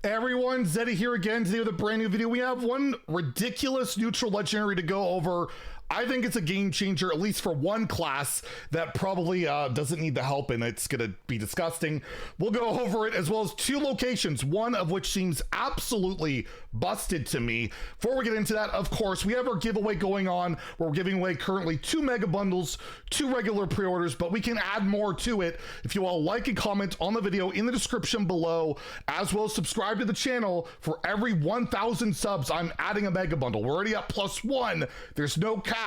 Hey everyone, Zeddy here again today with a brand new video. We have one ridiculous neutral legendary to go over. I think it's a game changer, at least for one class that probably doesn't need the help, and it's going to be disgusting. We'll go over it, as well as two locations, one of which seems absolutely busted to me. Before we get into that, of course, we have our giveaway going on, where we're giving away currently 2 mega bundles, 2 regular pre-orders, but we can add more to it. If you all like and comment on the video in the description below, as well as subscribe to the channel, for every 1,000 subs, I'm adding a mega bundle. We're already at +1. There's no cap.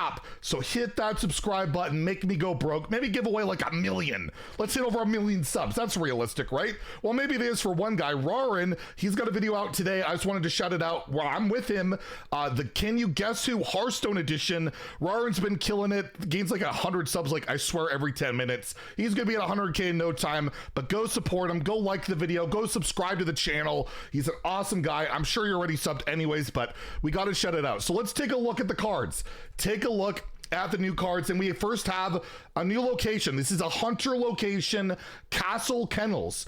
So hit that subscribe button, make me go broke, maybe give away like 1 million. Let's hit over 1 million subs. That's realistic, right? Well, maybe it is for one guy, Rarran. He's got a video out today. I just wanted to shout it out while I'm with him. The Can You Guess Who Hearthstone edition. Rarran's been killing it. Gains like 100 subs, like I swear every 10 minutes. He's gonna be at 100K in no time, but go support him, go like the video, go subscribe to the channel. He's an awesome guy. I'm sure you're already subbed anyways, but we gotta shout it out. So let's take a look at the cards. Take a look at the new cards, and we first have a new location. This is a hunter location, Castle Kennels.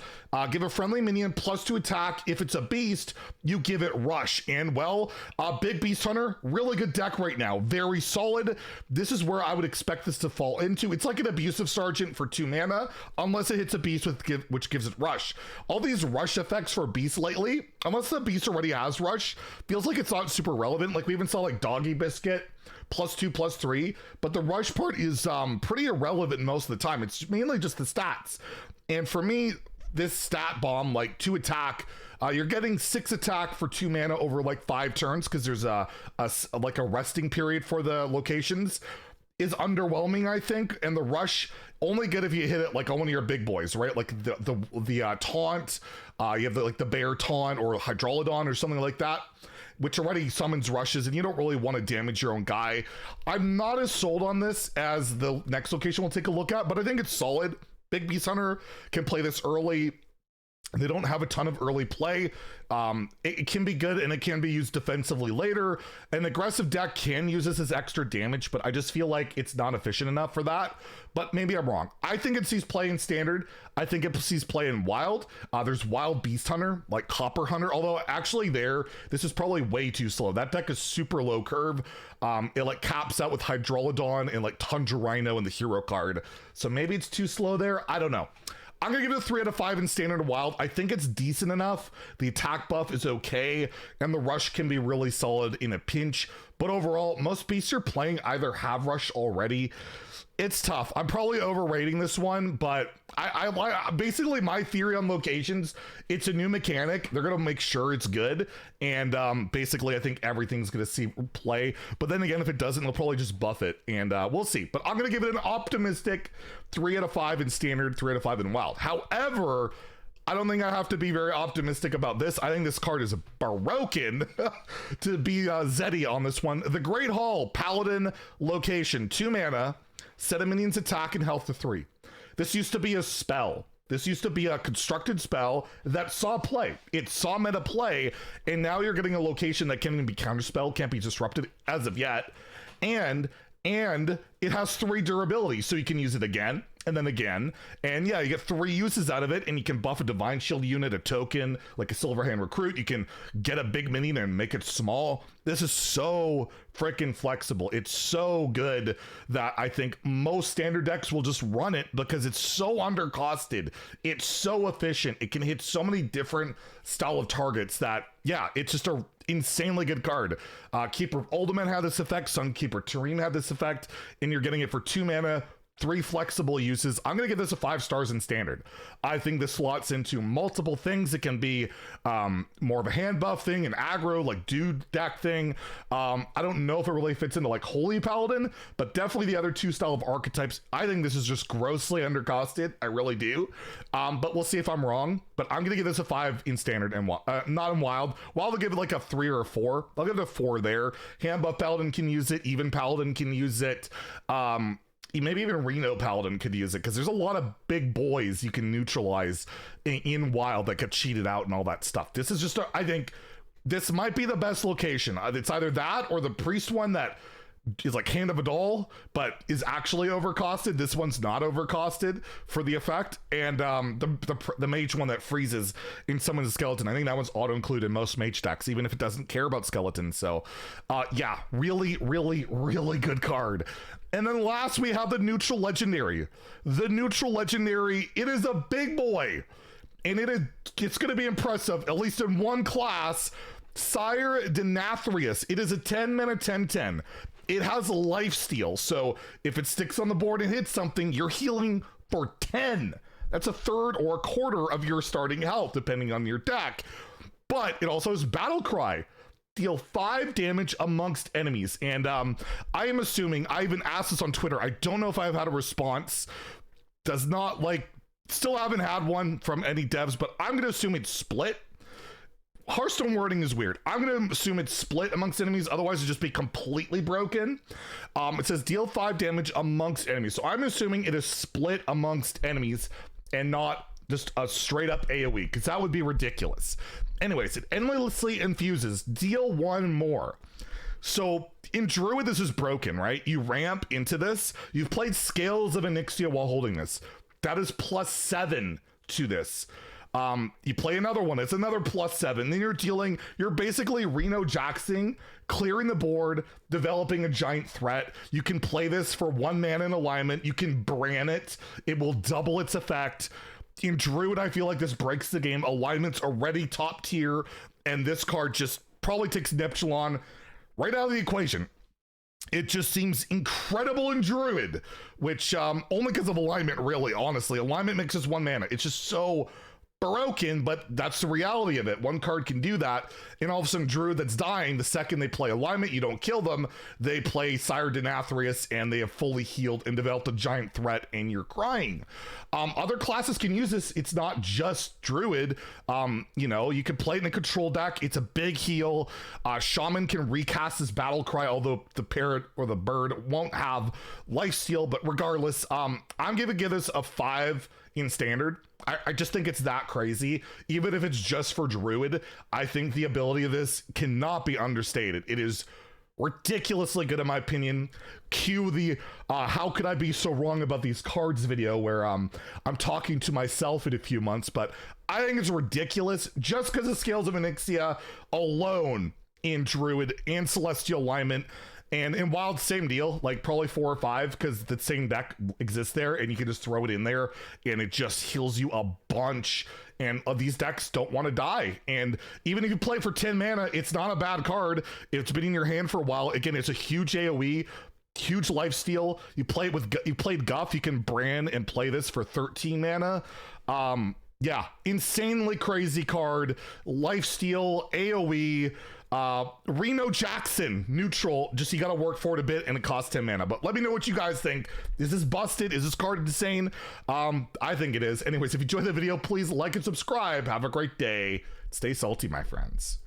Give a friendly minion +2 attack. If it's a beast, you give it rush. And well, big beast hunter, really good deck right now, very solid. This is where I would expect this to fall into. It's like an abusive sergeant for 2 mana, unless it hits a beast which gives it rush. All these rush effects for beasts lately, unless the beast already has rush, feels like it's not super relevant. Like we even saw like Doggy Biscuit +2/+3, but the rush part is pretty irrelevant most of the time. It's mainly just the stats. And for me, this stat bomb, like 2 attack, you're getting 6 attack for 2 mana over like 5 turns, because there's a resting period for the locations, is underwhelming, I think. And the rush only good if you hit it like on one of your big boys, right? Like the taunt, you have the bear taunt or Hydrolodon or something like that, which already summons rushes, and you don't really want to damage your own guy. I'm not as sold on this as the next location we'll take a look at, but I think it's solid. Big Beast Hunter can play this early. They don't have a ton of early play. It can be good, and it can be used defensively later. An aggressive deck can use this as extra damage, but I just feel like it's not efficient enough for that. But maybe I'm wrong. I think it sees play in standard. I think it sees play in wild. There's wild Beast Hunter, like Copper Hunter, although actually this is probably way too slow. That deck is super low curve. It like caps out with Hydrolodon and like Tundra Rhino in the hero card. So maybe it's too slow there. I don't know. I'm gonna give it a 3 out of 5 in standard and wild. I think it's decent enough. The attack buff is okay, and the rush can be really solid in a pinch. But overall, most beasts you're playing either have rush already. It's tough. I'm probably overrating this one, but I basically my theory on locations, it's a new mechanic. They're gonna make sure it's good, and basically I think everything's gonna see play. But then again, if it doesn't, they'll probably just buff it, and we'll see. But I'm gonna give it an optimistic 3 out of 5 in standard, 3 out of 5 in wild. However, I don't think I have to be very optimistic about this. I think this card is broken to be Zeddy on this one. The Great Hall Paladin location, 2 mana. Set a minion's attack and health to 3. This used to be a spell. This used to be a constructed spell that saw play. It saw meta play, and now you're getting a location that can't even be counterspelled, can't be disrupted as of yet, and it has 3 durability, so you can use it again, and then again, and yeah, you get 3 uses out of it, and you can buff a Divine Shield unit, a token, like a Silverhand Recruit. You can get a big minion and make it small. This is so freaking flexible. It's so good that I think most standard decks will just run it because it's so undercosted. It's so efficient. It can hit so many different style of targets that, yeah, it's just a insanely good card. Keeper Ultimate had this effect, Sunkeeper Tareem had this effect, and you're getting it for 2 mana, 3 flexible uses. I'm gonna give this a 5 stars in standard. I think this slots into multiple things. It can be more of a hand buff thing, an aggro like dude deck thing. I don't know if it really fits into like Holy Paladin, but definitely the other 2 style of archetypes. I think this is just grossly undercosted. I really do. But we'll see if I'm wrong. But I'm gonna give this a 5 in standard and not in wild. Wild, I'll give it like a 3 or a 4. I'll give it a 4 there. Hand buff Paladin can use it. Even Paladin can use it. Maybe even Reno Paladin could use it, because there's a lot of big boys you can neutralize in wild that get cheated out and all that stuff. This is just I think this might be the best location. It's either that or the priest one that is like Hand of a Doll, but is actually overcosted. This one's not overcosted for the effect. And the mage one that freezes in someone's skeleton, I think that one's auto-included in most mage decks, even if it doesn't care about skeletons. So yeah, really, really, really good card. And then last we have the neutral legendary. The neutral legendary, it is a big boy. And it's going to be impressive, at least in one class. Sire de Nathrius. It is a 10-mana 10/10. It has lifesteal, so if it sticks on the board and hits something, you're healing for 10. That's a third or a quarter of your starting health, depending on your deck. But it also has Battle Cry. Deal 5 damage amongst enemies. And I am assuming, I even asked this on Twitter, I don't know if I've had a response. Does not, like, still haven't had one from any devs, but I'm going to assume it's split. Hearthstone wording is weird. I'm going to assume it's split amongst enemies, otherwise it'd just be completely broken. It says deal 5 damage amongst enemies. So I'm assuming it is split amongst enemies and not just a straight up AoE, because that would be ridiculous. Anyways, it endlessly infuses, deal 1 more. So in Druid, this is broken, right? You ramp into this. You've played Scales of Onyxia while holding this. That is +7 to this. You play another one, it's another +7. Then you're basically Reno Jackson, clearing the board, developing a giant threat. You can play this for 1 mana in alignment. You can Bran it. It will double its effect. In Druid, I feel like this breaks the game. Alignment's already top tier, and this card just probably takes Neptulon right out of the equation. It just seems incredible in Druid, which only because of alignment, really, honestly. Alignment makes us 1 mana. It's just so broken, but that's the reality of it. One card can do that, and all of a sudden Druid that's dying, the second they play alignment, you don't kill them, they play Sire de Nathrius, and they have fully healed and developed a giant threat, and you're crying. Other classes can use this. It's not just Druid. You know, you can play it in a control deck. It's a big heal. Shaman can recast this Battle Cry, although the parrot or the bird won't have lifesteal, but regardless, I'm gonna give this a 5 in standard. I just think it's that crazy. Even if it's just for Druid, I think the ability of this cannot be understated. It is ridiculously good in my opinion. Cue the how could I be so wrong about these cards video where I'm talking to myself in a few months, but I think it's ridiculous just because of Scales of Onyxia alone in Druid and Celestial Alignment. And in Wild, same deal, like probably 4 or 5, because the same deck exists there, and you can just throw it in there, and it just heals you a bunch. And these decks don't want to die. And even if you play for 10 mana, it's not a bad card. It's been in your hand for a while. Again, it's a huge AoE, huge lifesteal. You play it with, you played Guff, you can Bran and play this for 13 mana. Yeah, insanely crazy card. Lifesteal, AoE. Reno Jackson, neutral, just you gotta work for it a bit, and it costs 10 mana. But let me know what you guys think. Is this busted? Is this card insane? I think it is. Anyways, if you enjoyed the video, please like and subscribe. Have a great day. Stay salty, my friends.